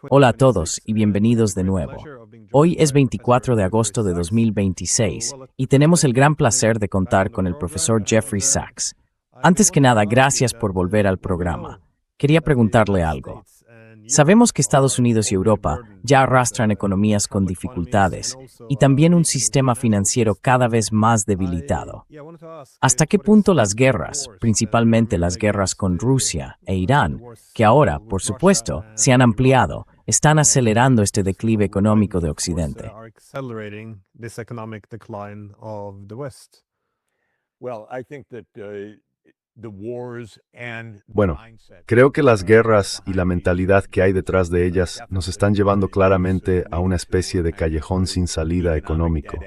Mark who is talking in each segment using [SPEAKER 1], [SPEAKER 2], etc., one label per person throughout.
[SPEAKER 1] Hola a todos y bienvenidos de nuevo. Hoy es 24 de agosto de 2026 y tenemos el gran placer de contar con el profesor Jeffrey Sachs. Antes que nada, gracias por volver al programa. Quería preguntarle algo. Sabemos que Estados Unidos y Europa ya arrastran economías con dificultades y también un sistema financiero cada vez más debilitado. ¿Hasta qué punto las guerras, principalmente las guerras con Rusia e Irán, que ahora, por supuesto, se han ampliado, están acelerando este declive económico de Occidente?
[SPEAKER 2] Bueno, creo que las guerras y la mentalidad que hay detrás de ellas nos están llevando claramente a una especie de callejón sin salida económico.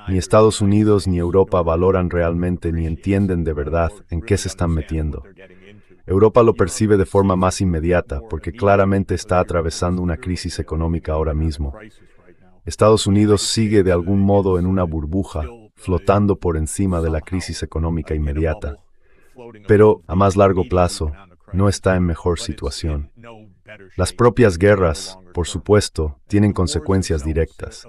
[SPEAKER 2] Ni Estados Unidos ni Europa valoran realmente ni entienden de verdad en qué se están metiendo. Europa lo percibe de forma más inmediata porque claramente está atravesando una crisis económica ahora mismo. Estados Unidos sigue de algún modo en una burbuja, flotando por encima de la crisis económica inmediata. Pero, a más largo plazo, no está en mejor situación. Las propias guerras, por supuesto, tienen consecuencias directas.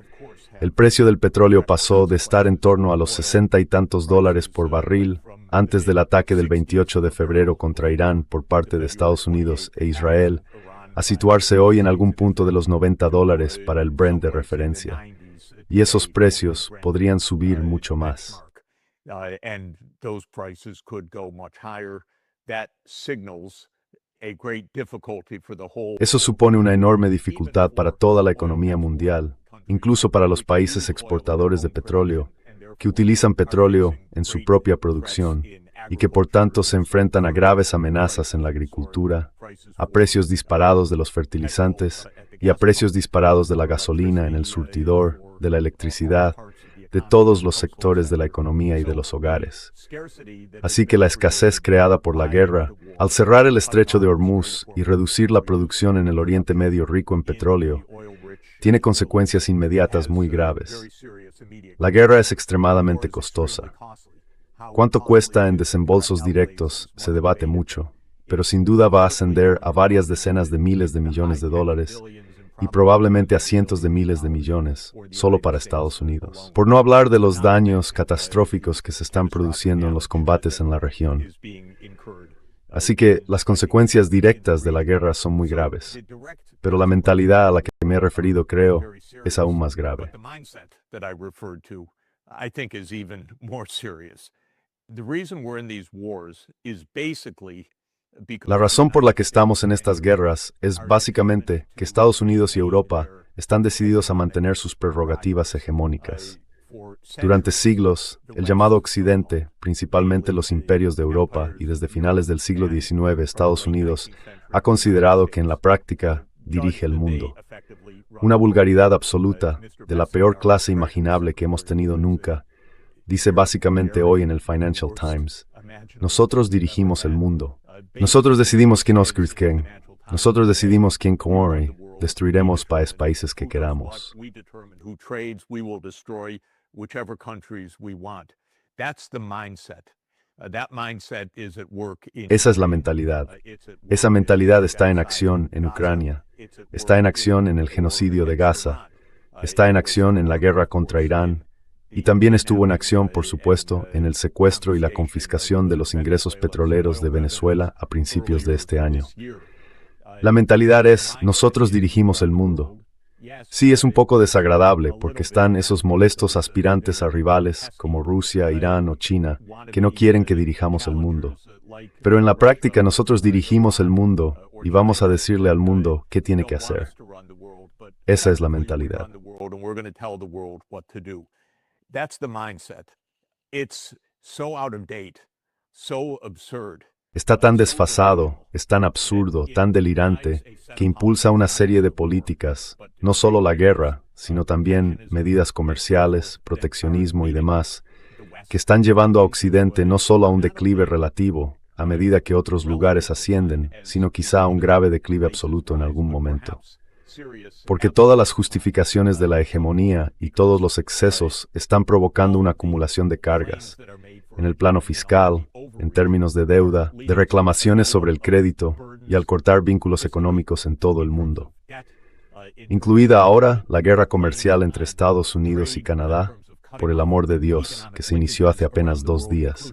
[SPEAKER 2] El precio del petróleo pasó de estar en torno a los 60 y tantos dólares por barril antes del ataque del 28 de febrero contra Irán por parte de Estados Unidos e Israel, a situarse hoy en algún punto de los 90 dólares para el Brent de referencia. Y esos precios podrían subir mucho más. Eso supone una enorme dificultad para toda la economía mundial, incluso para los países exportadores de petróleo, que utilizan petróleo en su propia producción y que por tanto se enfrentan a graves amenazas en la agricultura, a precios disparados de los fertilizantes y a precios disparados de la gasolina en el surtidor, de la electricidad, de todos los sectores de la economía y de los hogares. Así que la escasez creada por la guerra, al cerrar el estrecho de Hormuz y reducir la producción en el Oriente Medio rico en petróleo, tiene consecuencias inmediatas muy graves. La guerra es extremadamente costosa. ¿Cuánto cuesta en desembolsos directos? Se debate mucho, pero sin duda va a ascender a varias decenas de miles de millones de dólares y probablemente a cientos de miles de millones, solo para Estados Unidos. Por no hablar de los daños catastróficos que se están produciendo en los combates en la región. Así que las consecuencias directas de la guerra son muy graves, pero la mentalidad a la que me he referido, creo, es aún más grave. La razón por la que estamos en estas guerras es básicamente que Estados Unidos y Europa están decididos a mantener sus prerrogativas hegemónicas. Durante siglos, el llamado Occidente, principalmente los imperios de Europa y desde finales del siglo XIX Estados Unidos, ha considerado que en la práctica dirige el mundo. Una vulgaridad absoluta, de la peor clase imaginable que hemos tenido nunca, dice básicamente hoy en el Financial Times: nosotros dirigimos el mundo. Nosotros decidimos quién nos cruzquen. Nosotros decidimos quién corre. Destruiremos países que queramos. Esa es la mentalidad. Esa mentalidad está en acción en Ucrania, está en acción en el genocidio de Gaza, está en acción en la guerra contra Irán, y también estuvo en acción, por supuesto, en el secuestro y la confiscación de los ingresos petroleros de Venezuela a principios de este año. La mentalidad es: nosotros dirigimos el mundo. Sí, es un poco desagradable porque están esos molestos aspirantes a rivales como Rusia, Irán o China que no quieren que dirijamos el mundo. Pero en la práctica nosotros dirigimos el mundo y vamos a decirle al mundo qué tiene que hacer. Esa es la mentalidad. Está tan desfasado, es tan absurdo, tan delirante, que impulsa una serie de políticas, no solo la guerra, sino también medidas comerciales, proteccionismo y demás, que están llevando a Occidente no solo a un declive relativo, a medida que otros lugares ascienden, sino quizá a un grave declive absoluto en algún momento. porque todas las justificaciones de la hegemonía y todos los excesos están provocando una acumulación de cargas, en el plano fiscal, en términos de deuda, de reclamaciones sobre el crédito y al cortar vínculos económicos en todo el mundo. Incluida ahora la guerra comercial entre Estados Unidos y Canadá, por el amor de Dios, que se inició hace apenas 2 días.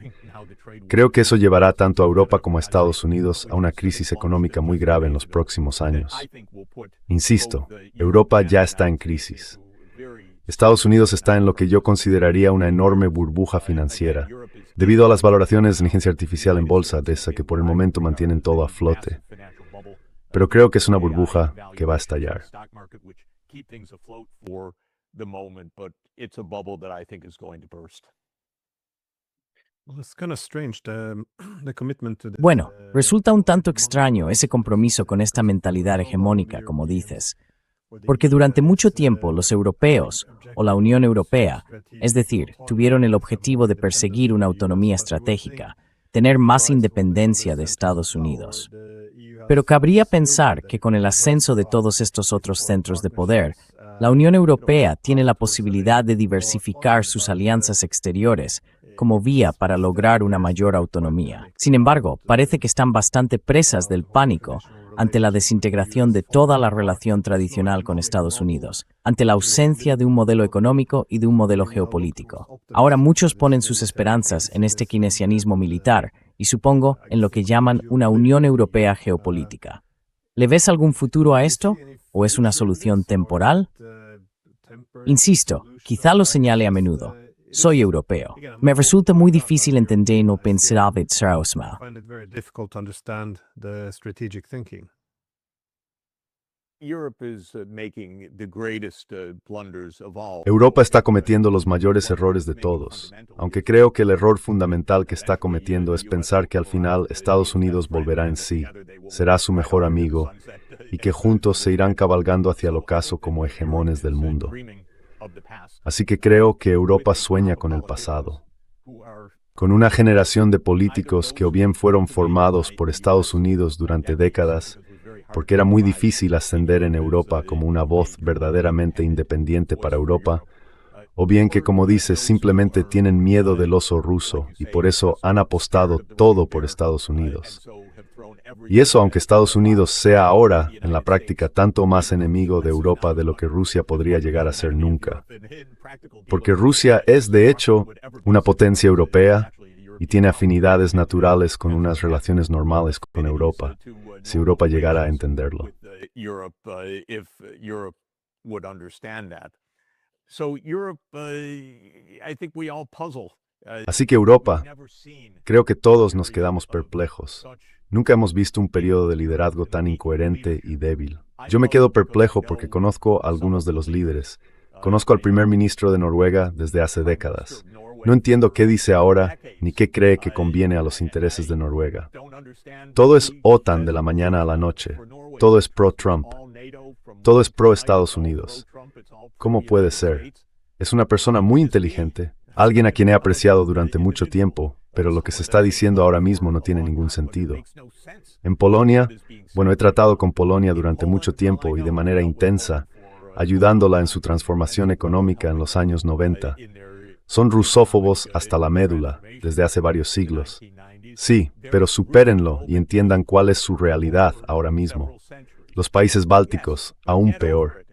[SPEAKER 2] Creo que eso llevará tanto a Europa como a Estados Unidos a una crisis económica muy grave en los próximos años. Insisto, Europa ya está en crisis. Estados Unidos está en lo que yo consideraría una enorme burbuja financiera, debido a las valoraciones de inteligencia artificial en bolsa de esa que por el momento mantienen todo a flote. Pero creo que es una burbuja que va a estallar.
[SPEAKER 1] Bueno, resulta un tanto extraño ese compromiso con esta mentalidad hegemónica, como dices, porque durante mucho tiempo los europeos, o la Unión Europea, es decir, tuvieron el objetivo de perseguir una autonomía estratégica, tener más independencia de Estados Unidos. Pero cabría pensar que con el ascenso de todos estos otros centros de poder, la Unión Europea tiene la posibilidad de diversificar sus alianzas exteriores como vía para lograr una mayor autonomía. Sin embargo, parece que están bastante presas del pánico ante la desintegración de toda la relación tradicional con Estados Unidos, ante la ausencia de un modelo económico y de un modelo geopolítico. Ahora muchos ponen sus esperanzas en este keynesianismo militar y supongo en lo que llaman una Unión Europea geopolítica. ¿Le ves algún futuro a esto? ¿O es una solución temporal? Insisto, quizá lo señale a menudo. Soy europeo. Me resulta muy difícil entender no pensar de Straussman.
[SPEAKER 2] Europa está cometiendo los mayores errores de todos, aunque creo que el error fundamental que está cometiendo es pensar que al final Estados Unidos volverá en sí, será su mejor amigo, y que juntos se irán cabalgando hacia el ocaso como hegemones del mundo. Así que creo que Europa sueña con el pasado, con una generación de políticos que o bien fueron formados por Estados Unidos durante décadas, porque era muy difícil ascender en Europa como una voz verdaderamente independiente para Europa, o bien que, como dices, simplemente tienen miedo del oso ruso y por eso han apostado todo por Estados Unidos. Y eso aunque Estados Unidos sea ahora, en la práctica, tanto más enemigo de Europa de lo que Rusia podría llegar a ser nunca. Porque Rusia es, de hecho, una potencia europea y tiene afinidades naturales con unas relaciones normales con Europa, si Europa llegara a entenderlo. Así que Europa, creo que todos nos quedamos perplejos. Nunca hemos visto un periodo de liderazgo tan incoherente y débil. Yo me quedo perplejo porque conozco a algunos de los líderes. Conozco al primer ministro de Noruega desde hace décadas. No entiendo qué dice ahora ni qué cree que conviene a los intereses de Noruega. Todo es OTAN de la mañana a la noche. Todo es pro-Trump. Todo es pro-Estados Unidos. ¿Cómo puede ser? Es una persona muy inteligente, alguien a quien he apreciado durante mucho tiempo, pero lo que se está diciendo ahora mismo no tiene ningún sentido. En Polonia, he tratado con Polonia durante mucho tiempo y de manera intensa, ayudándola en su transformación económica en los años 90. Son rusófobos hasta la médula, desde hace varios siglos. Sí, pero supérenlo y entiendan cuál es su realidad ahora mismo. Los países bálticos, aún peor.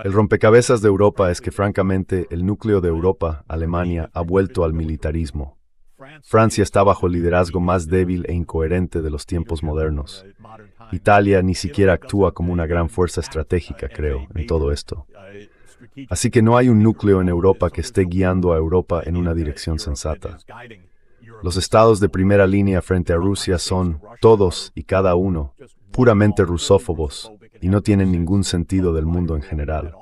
[SPEAKER 2] El rompecabezas de Europa es que, francamente, el núcleo de Europa, Alemania, ha vuelto al militarismo. Francia está bajo el liderazgo más débil e incoherente de los tiempos modernos. Italia ni siquiera actúa como una gran fuerza estratégica, creo, en todo esto. Así que no hay un núcleo en Europa que esté guiando a Europa en una dirección sensata. Los estados de primera línea frente a Rusia son, todos y cada uno, puramente rusófobos y no tienen ningún sentido del mundo en general.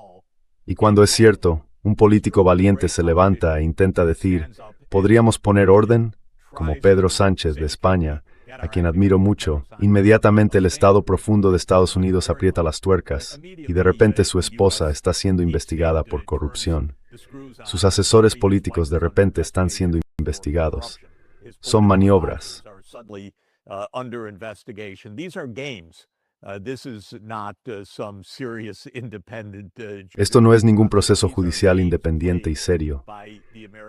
[SPEAKER 2] Y cuando es cierto, un político valiente se levanta e intenta decir, ¿podríamos poner orden? Como Pedro Sánchez de España, a quien admiro mucho, inmediatamente el Estado profundo de Estados Unidos aprieta las tuercas, y de repente su esposa está siendo investigada por corrupción. Sus asesores políticos de repente están siendo investigados. Son maniobras. Esto no es ningún proceso judicial independiente y serio.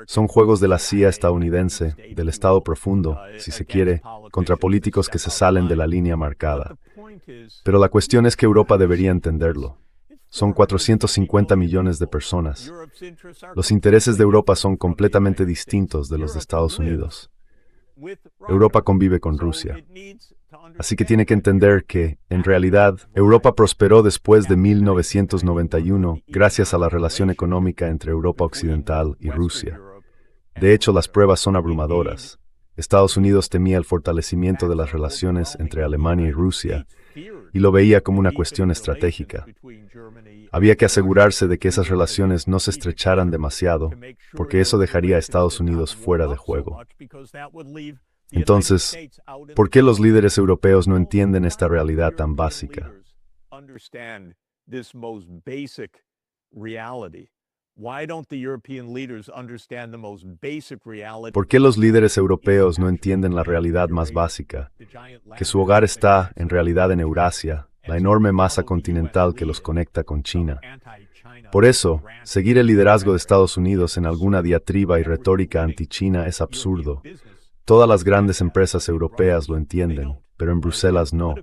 [SPEAKER 2] Son juegos de la CIA estadounidense, del Estado profundo, si se quiere, contra políticos que se salen de la línea marcada. Pero la cuestión es que Europa debería entenderlo. Son 450 millones de personas. Los intereses de Europa son completamente distintos de los de Estados Unidos. Europa convive con Rusia. Así que tiene que entender que, en realidad, Europa prosperó después de 1991 gracias a la relación económica entre Europa Occidental y Rusia. De hecho, las pruebas son abrumadoras. Estados Unidos temía el fortalecimiento de las relaciones entre Alemania y Rusia y lo veía como una cuestión estratégica. Había que asegurarse de que esas relaciones no se estrecharan demasiado, porque eso dejaría a Estados Unidos fuera de juego. Entonces, ¿por qué los líderes europeos no entienden esta realidad tan básica? ¿Por qué los líderes europeos no entienden la realidad más básica? Que su hogar está, en realidad, en Eurasia, la enorme masa continental que los conecta con China. Por eso, seguir el liderazgo de Estados Unidos en alguna diatriba y retórica anti-China es absurdo. Todas las grandes empresas europeas lo entienden, pero en Bruselas no.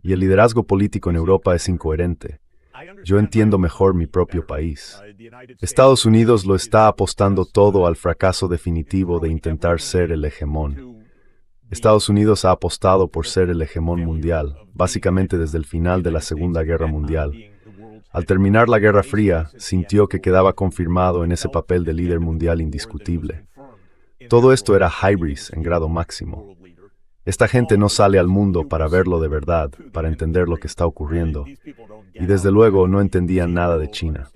[SPEAKER 2] Y el liderazgo político en Europa es incoherente. Yo entiendo mejor mi propio país. Estados Unidos lo está apostando todo al fracaso definitivo de intentar ser el hegemón. Estados Unidos ha apostado por ser el hegemón mundial, básicamente desde el final de la Segunda Guerra Mundial. Al terminar la Guerra Fría, sintió que quedaba confirmado en ese papel de líder mundial indiscutible. Todo esto era hybris en grado máximo. Esta gente no sale al mundo para verlo de verdad, para entender lo que está ocurriendo. Y desde luego no entendían nada de China.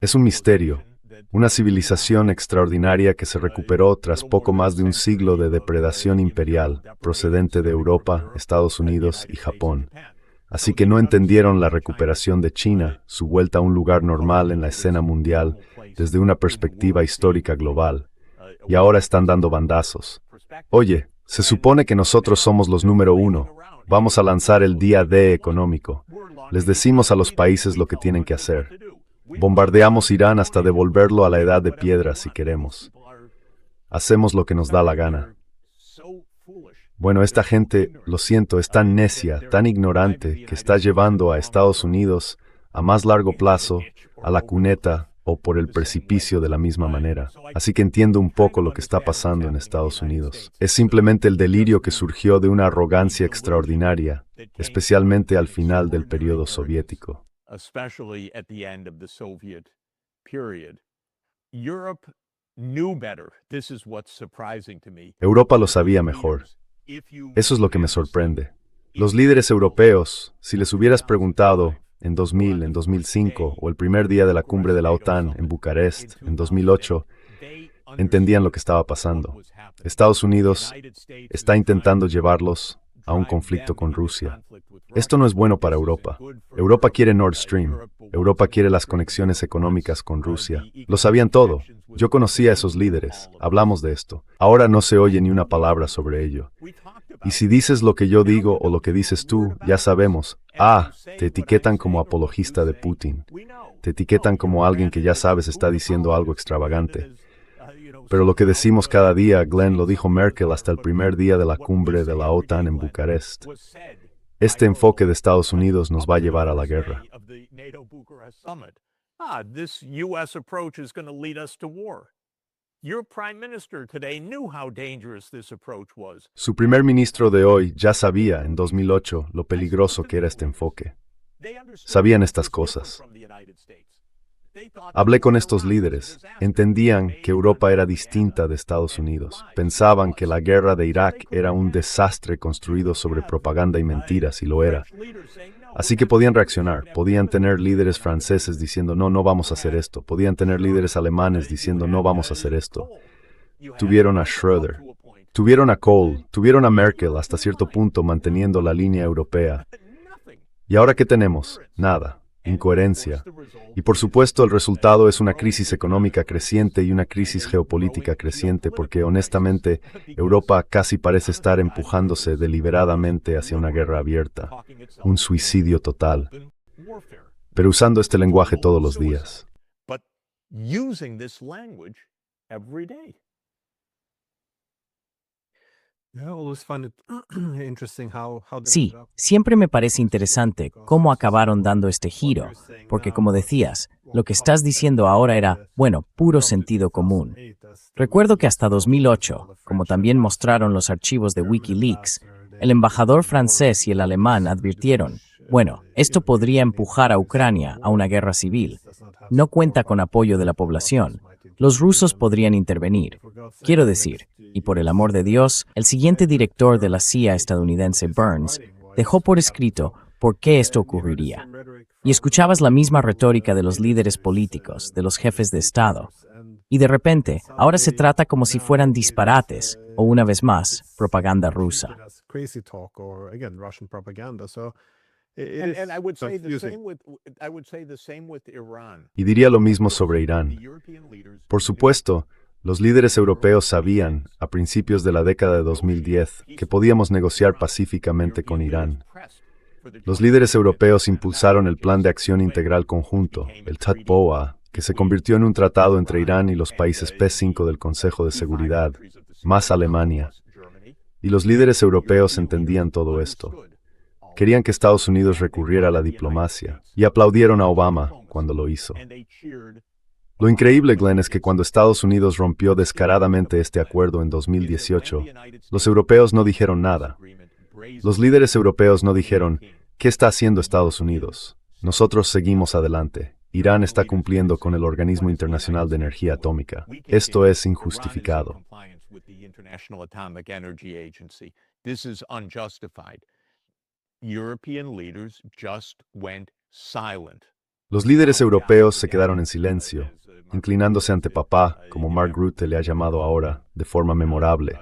[SPEAKER 2] Es un misterio, una civilización extraordinaria que se recuperó tras poco más de un siglo de depredación imperial, procedente de Europa, Estados Unidos y Japón. Así que no entendieron la recuperación de China, su vuelta a un lugar normal en la escena mundial, desde una perspectiva histórica global. Y ahora están dando bandazos. Oye, se supone que nosotros somos los número uno. Vamos a lanzar el día D económico. Les decimos a los países lo que tienen que hacer. Bombardeamos Irán hasta devolverlo a la edad de piedra si queremos. Hacemos lo que nos da la gana. Bueno, esta gente, lo siento, es tan necia, tan ignorante, que está llevando a Estados Unidos, a más largo plazo, a la cuneta o por el precipicio de la misma manera. Así que entiendo un poco lo que está pasando en Estados Unidos. Es simplemente el delirio que surgió de una arrogancia extraordinaria, especialmente al final del periodo soviético. Europa lo sabía mejor. Eso es lo que me sorprende. Los líderes europeos, si les hubieras preguntado en 2000, en 2005 o el primer día de la cumbre de la OTAN en Bucarest en 2008, entendían lo que estaba pasando. Estados Unidos está intentando llevarlos a un conflicto con Rusia. Esto no es bueno para Europa. Europa quiere Nord Stream. Europa quiere las conexiones económicas con Rusia. Lo sabían todo. Yo conocía a esos líderes. Hablamos de esto. Ahora no se oye ni una palabra sobre ello. Y si dices lo que yo digo o lo que dices tú, ya sabemos. Te etiquetan como apologista de Putin. Te etiquetan como alguien que ya sabes está diciendo algo extravagante. Pero lo que decimos cada día, Glenn, lo dijo Merkel hasta el primer día de la cumbre de la OTAN en Bucarest. Este enfoque de Estados Unidos nos va a llevar a la guerra. Su primer ministro de hoy ya sabía en 2008 lo peligroso que era este enfoque. Sabían estas cosas. Hablé con estos líderes. Entendían que Europa era distinta de Estados Unidos. Pensaban que la guerra de Irak era un desastre construido sobre propaganda y mentiras, y lo era. Así que podían reaccionar, podían tener líderes franceses diciendo no, no vamos a hacer esto, podían tener líderes alemanes diciendo no vamos a hacer esto. Tuvieron a Schröder, tuvieron a Kohl, tuvieron a Merkel hasta cierto punto manteniendo la línea europea. ¿Y ahora qué tenemos? Nada. Incoherencia. Y por supuesto el resultado es una crisis económica creciente y una crisis geopolítica creciente porque honestamente Europa casi parece estar empujándose deliberadamente hacia una guerra abierta, un suicidio total, pero usando este lenguaje todos los días.
[SPEAKER 1] Sí, siempre me parece interesante cómo acabaron dando este giro, porque como decías, lo que estás diciendo ahora era, bueno, puro sentido común. Recuerdo que hasta 2008, como también mostraron los archivos de Wikileaks, el embajador francés y el alemán advirtieron, bueno, esto podría empujar a Ucrania a una guerra civil. No cuenta con apoyo de la población. Los rusos podrían intervenir. Quiero decir, y por el amor de Dios, el siguiente director de la CIA estadounidense, Burns, dejó por escrito por qué esto ocurriría. Y escuchabas la misma retórica de los líderes políticos, de los jefes de Estado. Y de repente, ahora se trata como si fueran disparates, o una vez más, propaganda rusa.
[SPEAKER 2] Y diría lo mismo sobre Irán. Por supuesto, los líderes europeos sabían, a principios de la década de 2010, que podíamos negociar pacíficamente con Irán. Los líderes europeos impulsaron el Plan de Acción Integral Conjunto, el TATPOA, que se convirtió en un tratado entre Irán y los países P5 del Consejo de Seguridad, más Alemania. Y los líderes europeos entendían todo esto. Querían que Estados Unidos recurriera a la diplomacia, y aplaudieron a Obama cuando lo hizo. Lo increíble, Glenn, es que cuando Estados Unidos rompió descaradamente este acuerdo en 2018, los europeos no dijeron nada. Los líderes europeos no dijeron, ¿qué está haciendo Estados Unidos? Nosotros seguimos adelante. Irán está cumpliendo con el Organismo Internacional de Energía Atómica. Esto es injustificado. Los líderes europeos se quedaron en silencio, inclinándose ante papá, como Mark Rutte le ha llamado ahora, de forma memorable.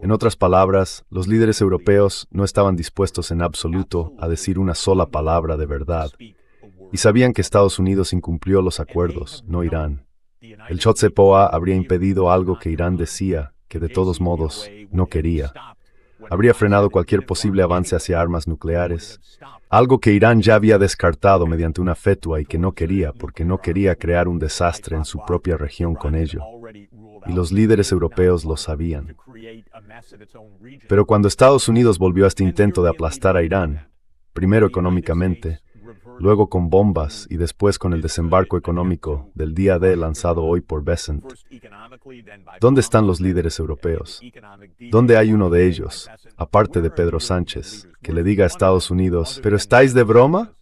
[SPEAKER 2] En otras palabras, los líderes europeos no estaban dispuestos en absoluto a decir una sola palabra de verdad, y sabían que Estados Unidos incumplió los acuerdos, no Irán. El TATPOA habría impedido algo que Irán decía, que de todos modos no quería. Habría frenado cualquier posible avance hacia armas nucleares, algo que Irán ya había descartado mediante una fetua y que no quería porque no quería crear un desastre en su propia región con ello. Y los líderes europeos lo sabían. Pero cuando Estados Unidos volvió a este intento de aplastar a Irán, primero económicamente, luego con bombas y después con el desembarco económico del día D lanzado hoy por Bessent. ¿Dónde están los líderes europeos? ¿Dónde hay uno de ellos, aparte de Pedro Sánchez, que le diga a Estados Unidos, ¿pero estáis de broma?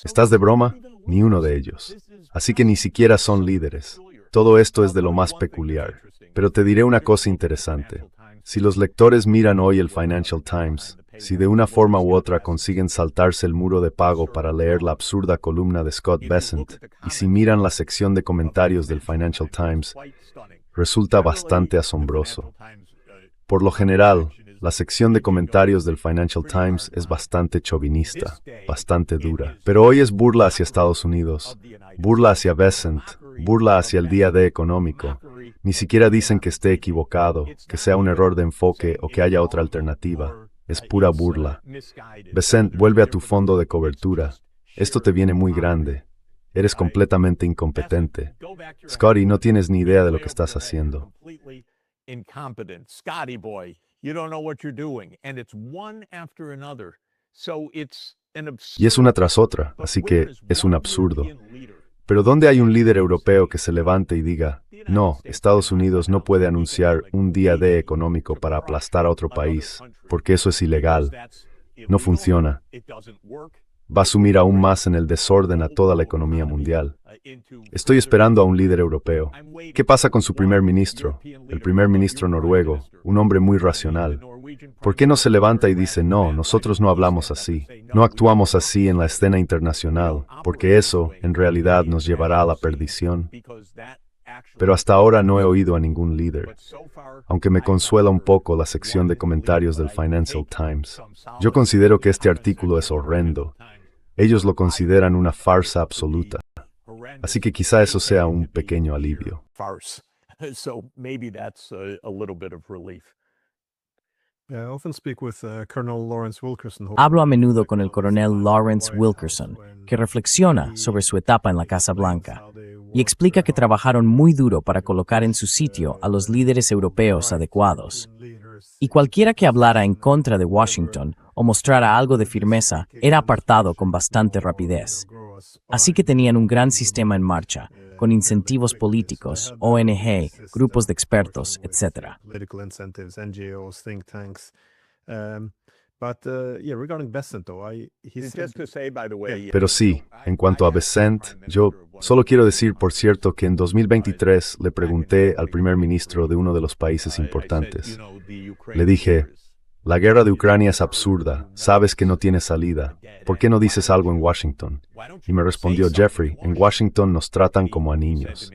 [SPEAKER 2] ¿Estás de broma? Ni uno de ellos. Así que ni siquiera son líderes. Todo esto es de lo más peculiar. Pero te diré una cosa interesante. Si los lectores miran hoy el Financial Times, si de una forma u otra consiguen saltarse el muro de pago para leer la absurda columna de Scott Bessent, y si miran la sección de comentarios del Financial Times, resulta bastante asombroso. Por lo general, la sección de comentarios del Financial Times es bastante chauvinista, bastante dura. Pero hoy es burla hacia Estados Unidos, burla hacia Bessent, burla hacia el día D económico. Ni siquiera dicen que esté equivocado, que sea un error de enfoque o que haya otra alternativa. Es pura burla. Bessent, vuelve a tu fondo de cobertura. Esto te viene muy grande. Eres completamente incompetente. Scotty, no tienes ni idea de lo que estás haciendo. Y es una tras otra, así que es un absurdo. Pero ¿dónde hay un líder europeo que se levante y diga, no, Estados Unidos no puede anunciar un día D económico para aplastar a otro país, porque eso es ilegal? No funciona. va a sumir aún más en el desorden a toda la economía mundial. Estoy esperando a un líder europeo. ¿Qué pasa con su primer ministro, el primer ministro noruego, un hombre muy racional? ¿Por qué no se levanta y dice, no, nosotros no hablamos así, no actuamos así en la escena internacional, porque eso, en realidad, nos llevará a la perdición? Pero hasta ahora no he oído a ningún líder, aunque me consuela un poco la sección de comentarios del Financial Times. Yo considero que este artículo es horrendo. Ellos lo consideran una farsa absoluta. Así que quizá eso sea un pequeño alivio.
[SPEAKER 1] Hablo a menudo con el coronel Lawrence Wilkerson, que reflexiona sobre su etapa en la Casa Blanca y explica que trabajaron muy duro para colocar en su sitio a los líderes europeos adecuados. Y cualquiera que hablara en contra de Washington o mostrara algo de firmeza era apartado con bastante rapidez. Así que tenían un gran sistema en marcha, con incentivos políticos, ONG, grupos de expertos, etc.
[SPEAKER 2] Pero sí, en cuanto a Bessent, yo solo quiero decir, por cierto, que en 2023 le pregunté al primer ministro de uno de los países importantes. Le dije, la guerra de Ucrania es absurda, sabes que no tiene salida. ¿Por qué no dices algo en Washington? Y me respondió, Jeffrey, en Washington nos tratan como a niños.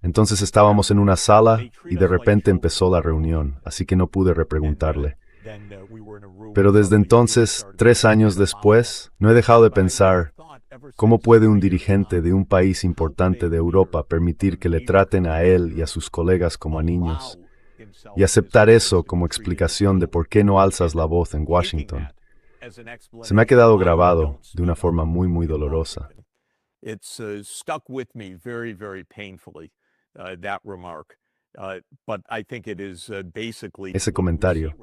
[SPEAKER 2] Entonces estábamos en una sala y de repente empezó la reunión, así que no pude repreguntarle. Pero desde entonces, 3 años después, no he dejado de pensar, ¿cómo puede un dirigente de un país importante de Europa permitir que le traten a él y a sus colegas como a niños? Y aceptar eso como explicación de por qué no alzas la voz en Washington. Se me ha quedado grabado de una forma muy, muy dolorosa. Ese comentario.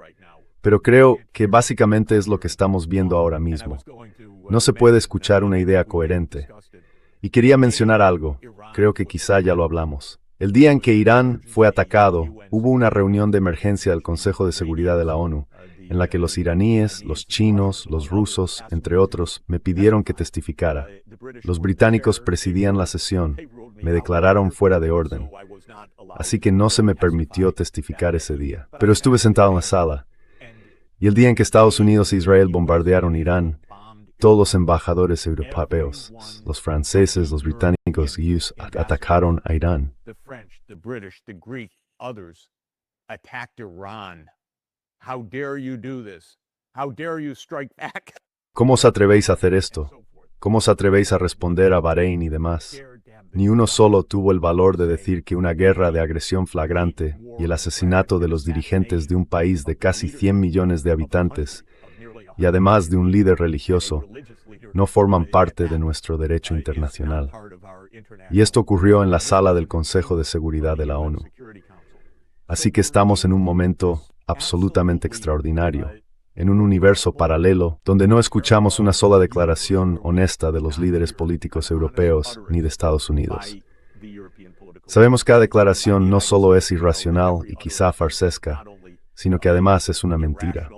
[SPEAKER 2] Pero creo que básicamente es lo que estamos viendo ahora mismo. No se puede escuchar una idea coherente. Y quería mencionar algo, creo que quizá ya lo hablamos. El día en que Irán fue atacado, hubo una reunión de emergencia del Consejo de Seguridad de la ONU, en la que los iraníes, los chinos, los rusos, entre otros, me pidieron que testificara. Los británicos presidían la sesión, me declararon fuera de orden. Así que no se me permitió testificar ese día. Pero estuve sentado en la sala. Y el día en que Estados Unidos e Israel bombardearon Irán, todos los embajadores europeos, los franceses, los británicos, ellos atacaron a Irán. ¿Cómo os atrevéis a hacer esto? ¿Cómo os atrevéis a responder a Bahrein y demás? Ni uno solo tuvo el valor de decir que una guerra de agresión flagrante y el asesinato de los dirigentes de un país de casi 100 millones de habitantes, y además de un líder religioso, no forman parte de nuestro derecho internacional. Y esto ocurrió en la sala del Consejo de Seguridad de la ONU. Así que estamos en un momento absolutamente extraordinario, en un universo paralelo donde no escuchamos una sola declaración honesta de los líderes políticos europeos ni de Estados Unidos. Sabemos que cada declaración no solo es irracional y quizá farsesca, sino que además es una mentira.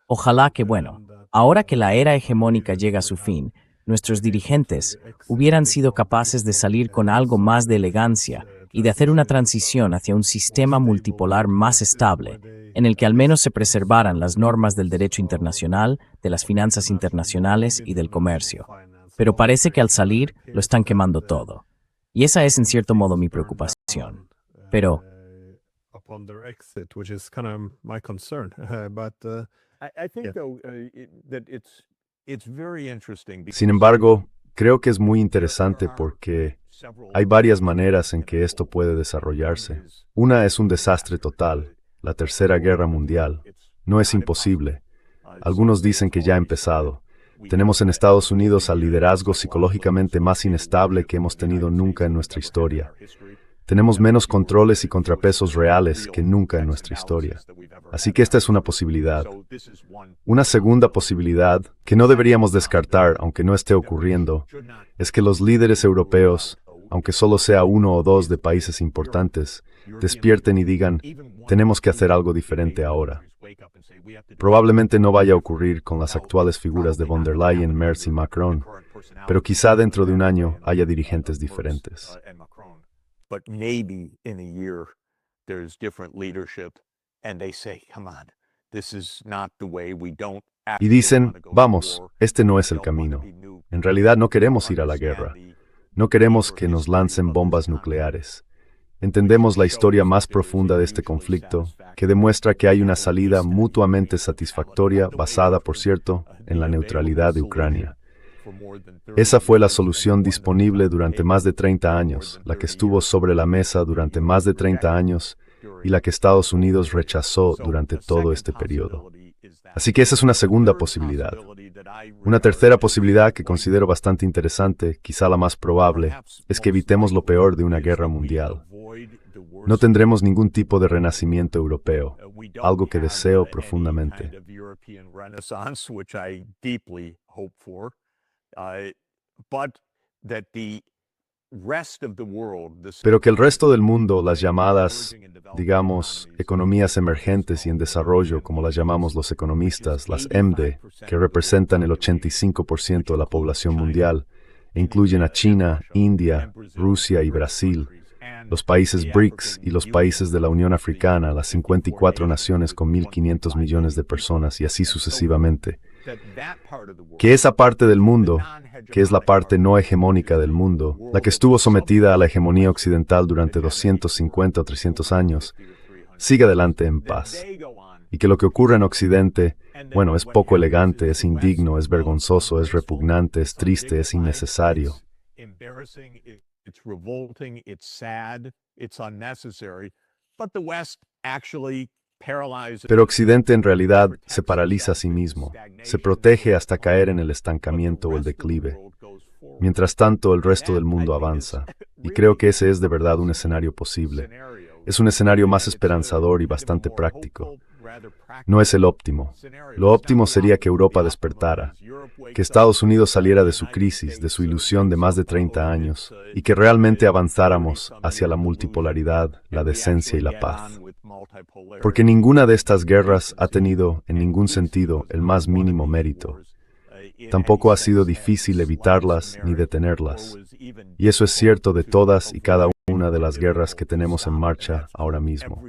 [SPEAKER 1] Ojalá que, ahora que la era hegemónica llega a su fin, nuestros dirigentes hubieran sido capaces de salir con algo más de elegancia y de hacer una transición hacia un sistema multipolar más estable, en el que al menos se preservaran las normas del derecho internacional, de las finanzas internacionales y del comercio. Pero parece que al salir lo están quemando todo. Y esa es en cierto modo mi preocupación. Pero
[SPEAKER 2] sin embargo, creo que es muy interesante porque hay varias maneras en que esto puede desarrollarse. Una es un desastre total, la Tercera Guerra Mundial. No es imposible. Algunos dicen que ya ha empezado. Tenemos en Estados Unidos al liderazgo psicológicamente más inestable que hemos tenido nunca en nuestra historia. Tenemos menos controles y contrapesos reales que nunca en nuestra historia. Así que esta es una posibilidad. Una segunda posibilidad, que no deberíamos descartar aunque no esté ocurriendo, es que los líderes europeos, aunque solo sea uno o dos de países importantes, despierten y digan, tenemos que hacer algo diferente ahora. Probablemente no vaya a ocurrir con las actuales figuras de von der Leyen, Merz y Macron, pero quizá dentro de un año haya dirigentes diferentes. Y dicen, vamos, este no es el camino. En realidad no queremos ir a la guerra. No queremos que nos lancen bombas nucleares. Entendemos la historia más profunda de este conflicto, que demuestra que hay una salida mutuamente satisfactoria basada, por cierto, en la neutralidad de Ucrania. Esa fue la solución disponible durante más de 30 años, la que estuvo sobre la mesa durante más de 30 años y la que Estados Unidos rechazó durante todo este periodo. Así que esa es una segunda posibilidad. Una tercera posibilidad que considero bastante interesante, quizá la más probable, es que evitemos lo peor de una guerra mundial. No tendremos ningún tipo de renacimiento europeo, algo que deseo profundamente. Pero que el resto del mundo, las llamadas, digamos, economías emergentes y en desarrollo, como las llamamos los economistas, las EMD, que representan el 85% de la población mundial, e incluyen a China, India, Rusia y Brasil, los países BRICS y los países de la Unión Africana, las 54 naciones con 1.500 millones de personas y así sucesivamente. Que esa parte del mundo, que es la parte no hegemónica del mundo, la que estuvo sometida a la hegemonía occidental durante 250 o 300 años, siga adelante en paz. Y que lo que ocurre en Occidente, bueno, es poco elegante, es indigno, es vergonzoso, es repugnante, es triste, es innecesario.
[SPEAKER 3] It's revolting, it's sad, it's unnecessary, but the West actually paralyzes.
[SPEAKER 2] Pero Occidente en realidad se paraliza a sí mismo, se protege hasta caer en el estancamiento o el declive. Mientras tanto, el resto del mundo avanza, y creo que ese es de verdad un escenario posible. Es un escenario más esperanzador y bastante práctico. No es el óptimo. Lo óptimo sería que Europa despertara, que Estados Unidos saliera de su crisis, de su ilusión de más de 30 años, y que realmente avanzáramos hacia la multipolaridad, la decencia y la paz. Porque ninguna de estas guerras ha tenido, en ningún sentido, el más mínimo mérito. Tampoco ha sido difícil evitarlas ni detenerlas. Y eso es cierto de todas y cada una de las guerras que tenemos en marcha ahora mismo.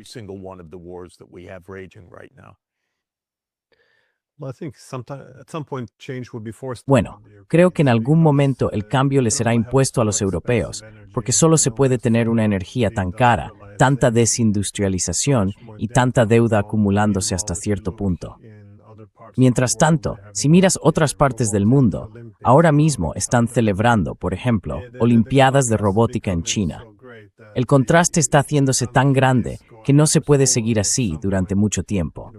[SPEAKER 1] Bueno, creo que en algún momento el cambio le será impuesto a los europeos, porque solo se puede tener una energía tan cara, tanta desindustrialización y tanta deuda acumulándose hasta cierto punto. Mientras tanto, si miras otras partes del mundo, ahora mismo están celebrando, por ejemplo, Olimpiadas de Robótica en China. El contraste está haciéndose tan grande que no se puede seguir así durante mucho tiempo.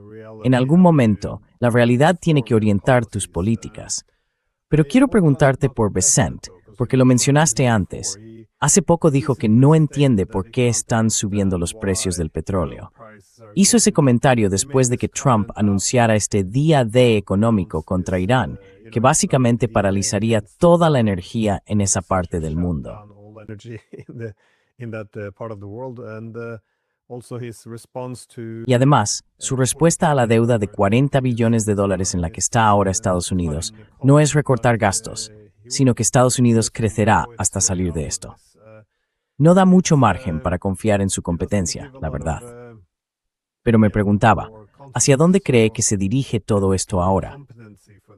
[SPEAKER 1] En algún momento, la realidad tiene que orientar tus políticas. Pero quiero preguntarte por Bessent, porque lo mencionaste antes. Hace poco dijo que no entiende por qué están subiendo los precios del petróleo. Hizo ese comentario después de que Trump anunciara este día D económico contra Irán, que básicamente paralizaría toda la energía en esa parte del mundo. Y además, su respuesta a la deuda de $40 billones en la que está ahora Estados Unidos no es recortar gastos, sino que Estados Unidos crecerá hasta salir de esto. No da mucho margen para confiar en su competencia, la verdad. Pero me preguntaba, ¿hacia dónde cree que se dirige todo esto ahora?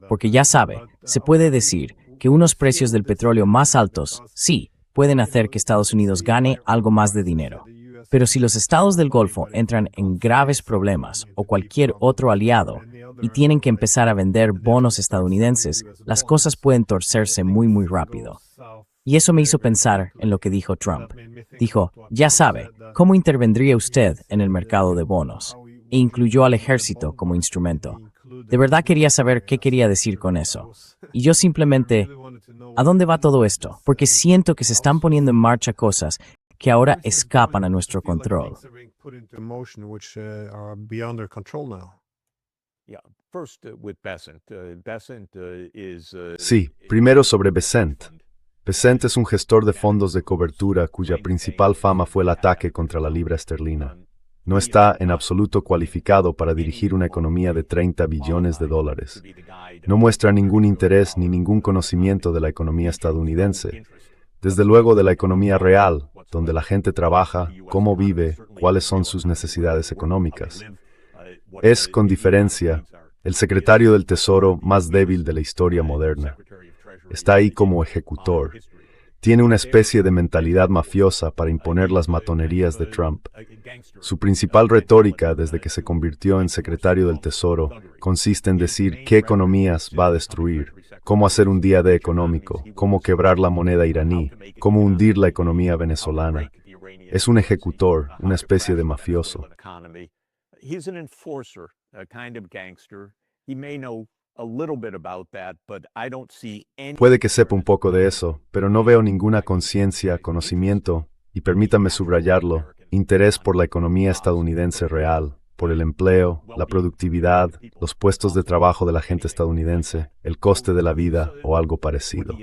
[SPEAKER 1] Porque ya sabe, se puede decir que unos precios del petróleo más altos, sí, pueden hacer que Estados Unidos gane algo más de dinero. Pero si los estados del Golfo entran en graves problemas o cualquier otro aliado y tienen que empezar a vender bonos estadounidenses, las cosas pueden torcerse muy rápido. Y eso me hizo pensar en lo que dijo Trump. Dijo, ya sabe, ¿cómo intervendría usted en el mercado de bonos? E incluyó al ejército como instrumento. De verdad quería saber qué quería decir con eso. Y yo simplemente, ¿a dónde va todo esto? Porque siento que se están poniendo en marcha cosas que ahora escapan a nuestro control.
[SPEAKER 2] Sí, primero sobre Bessent. Bessent es un gestor de fondos de cobertura cuya principal fama fue el ataque contra la libra esterlina. No está en absoluto cualificado para dirigir una economía de 30 billones de dólares. No muestra ningún interés ni ningún conocimiento de la economía estadounidense. Desde luego de la economía real, donde la gente trabaja, cómo vive, cuáles son sus necesidades económicas. Es, con diferencia, el secretario del Tesoro más débil de la historia moderna. Está ahí como ejecutor. Tiene una especie de mentalidad mafiosa para imponer las matonerías de Trump. Su principal retórica desde que se convirtió en secretario del Tesoro consiste en decir qué economías va a destruir, cómo hacer un día D económico, cómo quebrar la moneda iraní, cómo hundir la economía venezolana. Es un ejecutor, una especie de mafioso.
[SPEAKER 3] He's an enforcer, a kind of gangster. He may know a little bit about that, but I don't see any...
[SPEAKER 2] Puede que sepa un poco de eso, pero no veo ninguna conciencia, conocimiento, y permítame subrayarlo, interés por la economía estadounidense real, por el empleo, la productividad, los puestos de trabajo de la gente estadounidense, el coste de la vida o algo parecido.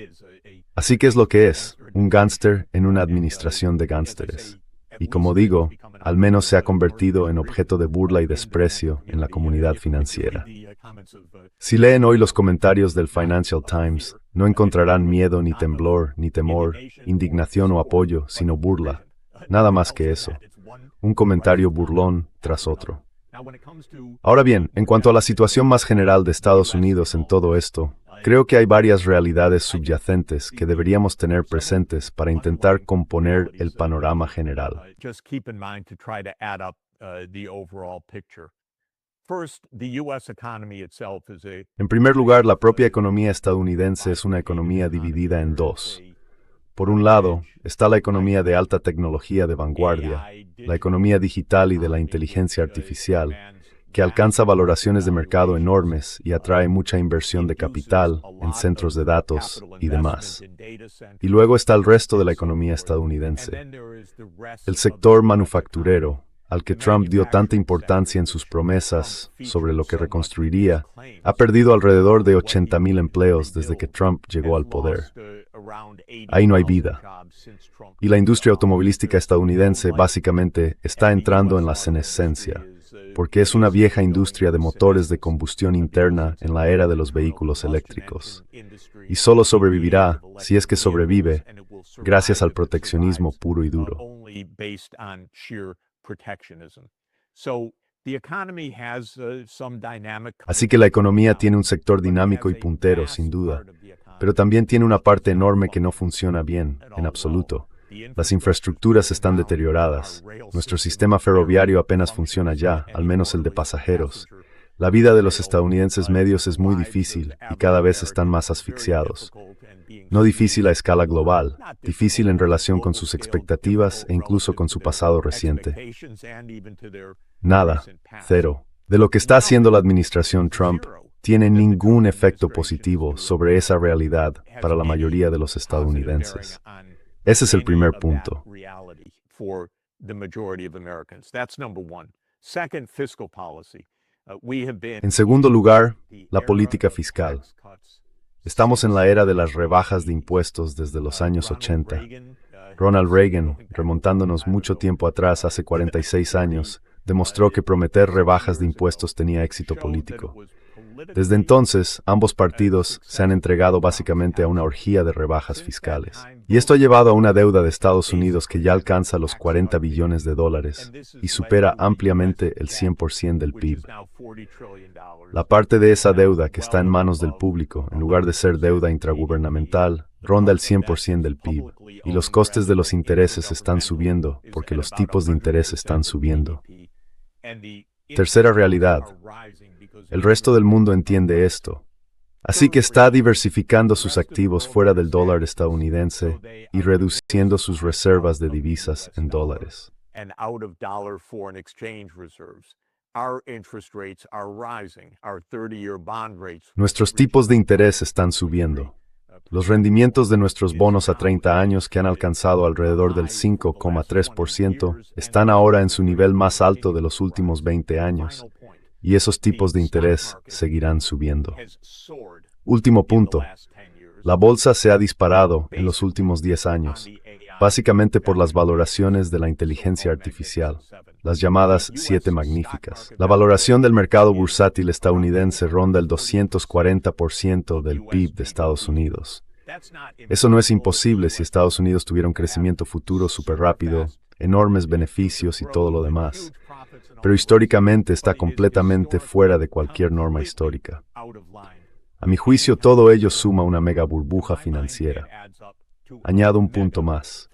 [SPEAKER 2] Así que es lo que es, un gángster en una administración de gángsteres. Y como digo, al menos se ha convertido en objeto de burla y desprecio en la comunidad financiera. Si leen hoy los comentarios del Financial Times, no encontrarán miedo ni temblor, ni temor, indignación o apoyo, sino burla. Nada más que eso. Un comentario burlón tras otro. Ahora bien, en cuanto a la situación más general de Estados Unidos en todo esto, creo que hay varias realidades subyacentes que deberíamos tener presentes para intentar componer el panorama general. En primer lugar, la propia economía estadounidense es una economía dividida en dos. Por un lado, está la economía de alta tecnología de vanguardia, la economía digital y de la inteligencia artificial, que alcanza valoraciones de mercado enormes y atrae mucha inversión de capital en centros de datos y demás. Y luego está el resto de la economía estadounidense. El sector manufacturero, al que Trump dio tanta importancia en sus promesas sobre lo que reconstruiría, ha perdido alrededor de 80,000 empleos desde que Trump llegó al poder. Ahí no hay vida. Y la industria automovilística estadounidense básicamente está entrando en la senescencia, porque es una vieja industria de motores de combustión interna en la era de los vehículos eléctricos. Y solo sobrevivirá, si es que sobrevive, gracias al proteccionismo puro y duro. Así que la economía tiene un sector dinámico y puntero, sin duda, pero también tiene una parte enorme que no funciona bien, en absoluto. Las infraestructuras están deterioradas. Nuestro sistema ferroviario apenas funciona ya, al menos el de pasajeros. La vida de los estadounidenses medios es muy difícil y cada vez están más asfixiados. No difícil a escala global, difícil en relación con sus expectativas e incluso con su pasado reciente. Nada, cero, de lo que está haciendo la administración Trump tiene ningún efecto positivo sobre esa realidad para la mayoría de los estadounidenses. Ese es el primer punto. En segundo lugar, la política fiscal. Estamos en la era de las rebajas de impuestos desde los años 80. Ronald Reagan, remontándonos mucho tiempo atrás, hace 46 años, demostró que prometer rebajas de impuestos tenía éxito político. Desde entonces, ambos partidos se han entregado básicamente a una orgía de rebajas fiscales. Y esto ha llevado a una deuda de Estados Unidos que ya alcanza los 40 billones de dólares y supera ampliamente el 100% del PIB. La parte de esa deuda que está en manos del público, en lugar de ser deuda intragubernamental, ronda el 100% del PIB. Y los costes de los intereses están subiendo porque los tipos de interés están subiendo. Tercera realidad. El resto del mundo entiende esto. Así que está diversificando sus activos fuera del dólar estadounidense y reduciendo sus reservas de divisas en dólares. Nuestros tipos de interés están subiendo. Los rendimientos de nuestros bonos a 30 años, que han alcanzado alrededor del 5,3%, están ahora en su nivel más alto de los últimos 20 años. Y esos tipos de interés seguirán subiendo. Último punto. La bolsa se ha disparado en los últimos 10 años, básicamente por las valoraciones de la inteligencia artificial, las llamadas 7 magníficas. La valoración del mercado bursátil estadounidense ronda el 240% del PIB de Estados Unidos. Eso no es imposible si Estados Unidos tuviera un crecimiento futuro súper rápido, enormes beneficios y todo lo demás. Pero históricamente está completamente fuera de cualquier norma histórica. A mi juicio, todo ello suma una mega burbuja financiera. Añado un punto más.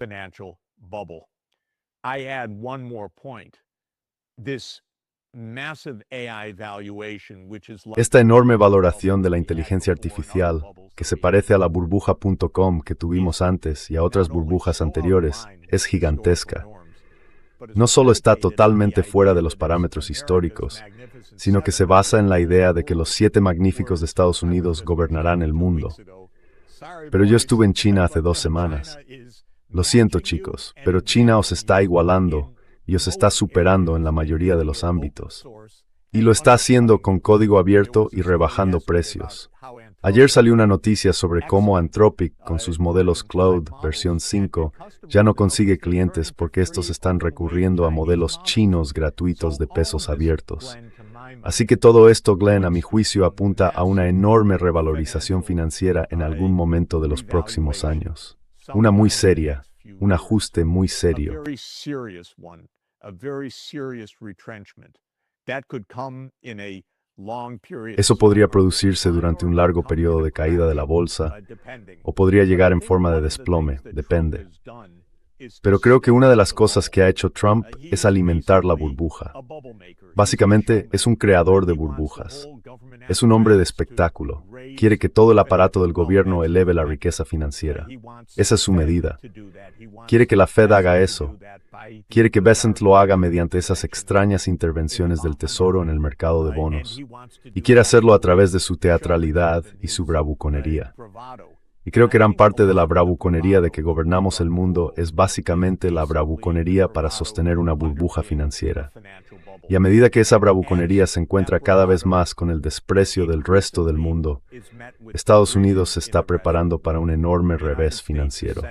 [SPEAKER 2] Esta enorme valoración de la inteligencia artificial, que se parece a la burbuja.com que tuvimos antes y a otras burbujas anteriores, es gigantesca. No solo está totalmente fuera de los parámetros históricos, sino que se basa en la idea de que los 7 magníficos de Estados Unidos gobernarán el mundo. Pero yo estuve en China hace 2 semanas. Lo siento, chicos, pero China os está igualando y os está superando en la mayoría de los ámbitos. Y lo está haciendo con código abierto y rebajando precios. Ayer salió una noticia sobre cómo Anthropic, con sus modelos Claude versión 5, ya no consigue clientes porque estos están recurriendo a modelos chinos gratuitos de pesos abiertos. Así que todo esto, Glenn, a mi juicio, apunta a una enorme revalorización financiera en algún momento de los próximos años. Una muy seria, un ajuste muy serio. Eso podría producirse durante un largo periodo de caída de la bolsa o podría llegar en forma de desplome, depende. Pero creo que una de las cosas que ha hecho Trump es alimentar la burbuja. Básicamente, es un creador de burbujas. Es un hombre de espectáculo. Quiere que todo el aparato del gobierno eleve la riqueza financiera. Esa es su medida. Quiere que la Fed haga eso. Quiere que Bessent lo haga mediante esas extrañas intervenciones del Tesoro en el mercado de bonos. Y quiere hacerlo a través de su teatralidad y su bravuconería. Y creo que gran parte de la bravuconería de que gobernamos el mundo es básicamente la bravuconería para sostener una burbuja financiera. Y a medida que esa bravuconería se encuentra cada vez más con el desprecio del resto del mundo, Estados Unidos se está preparando para un enorme revés financiero.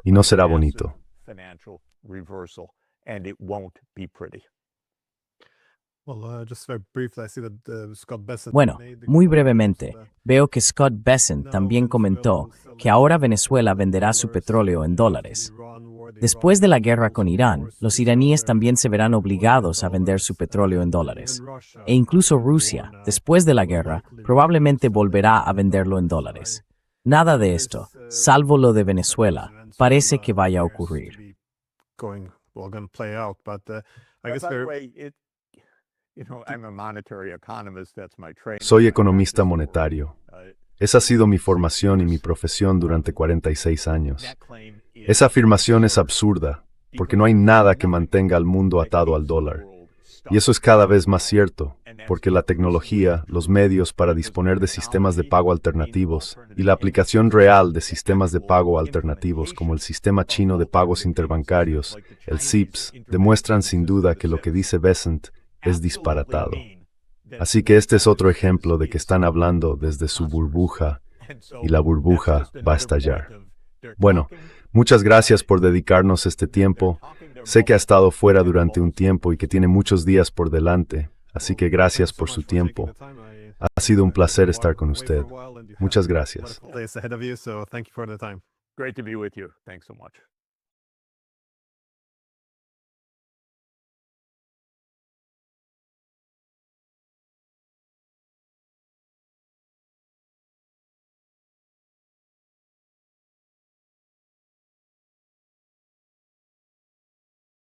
[SPEAKER 2] Y no será bonito.
[SPEAKER 1] Bueno, muy brevemente, veo que Scott Bessent también comentó que ahora Venezuela venderá su petróleo en dólares. Después de la guerra con Irán, los iraníes también se verán obligados a vender su petróleo en dólares. E incluso Rusia, después de la guerra, probablemente volverá a venderlo en dólares. Nada de esto, salvo lo de Venezuela, parece que vaya a ocurrir.
[SPEAKER 2] Soy economista monetario. Esa ha sido mi formación y mi profesión durante 46 años. Esa afirmación es absurda, porque no hay nada que mantenga al mundo atado al dólar. Y eso es cada vez más cierto, porque la tecnología, los medios para disponer de sistemas de pago alternativos y la aplicación real de sistemas de pago alternativos como el sistema chino de pagos interbancarios, el CIPS, demuestran sin duda que lo que dice Bessent es disparatado. Así que este es otro ejemplo de que están hablando desde su burbuja y la burbuja va a estallar. Bueno, muchas gracias por dedicarnos este tiempo. Sé que ha estado fuera durante un tiempo y que tiene muchos días por delante, así que gracias por su tiempo. Ha sido un placer estar con usted. Muchas gracias.
[SPEAKER 3] Great to be with you. Thanks so much.